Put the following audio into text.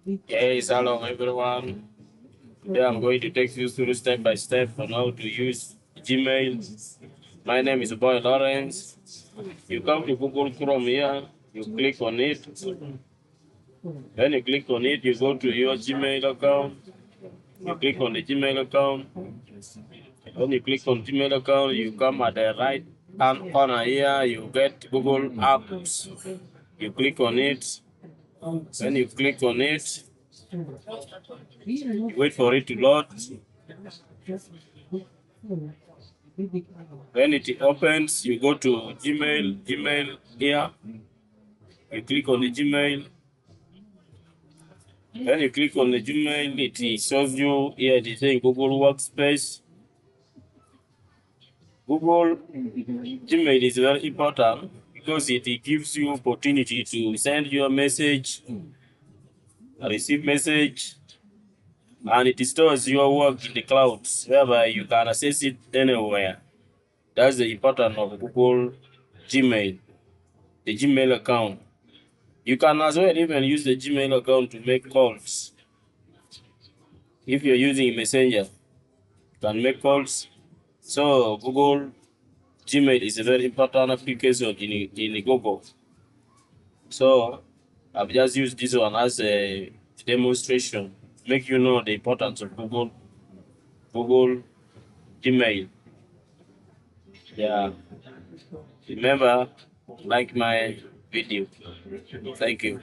Yes, hello everyone. Today I'm going to take you through step by step on how to use Gmail. My name is Oboe Lawrence. You come to Google Chrome here, you click on it. When you click on it, you go to your Gmail account. You click on the Gmail account. When you click on Gmail account, you come at the right hand corner here, you get Google Apps. You click on it. When you click on it, you wait for it to load. When it opens, you go to Gmail here. You click on the Gmail. When you click on the Gmail, it shows you here it is saying Google Workspace. Google Gmail is very important because it gives you opportunity to send your message, receive message, and it stores your work in the clouds, whereby you can access it anywhere. That's the importance of Google Gmail, the Gmail account. You can as well even use the Gmail account to make calls. If you're using Messenger, you can make calls. So Google Gmail is a very important application in Google. So I've just used this one as a demonstration, make you know the importance of Google Gmail. Yeah. Remember, like my video. Thank you.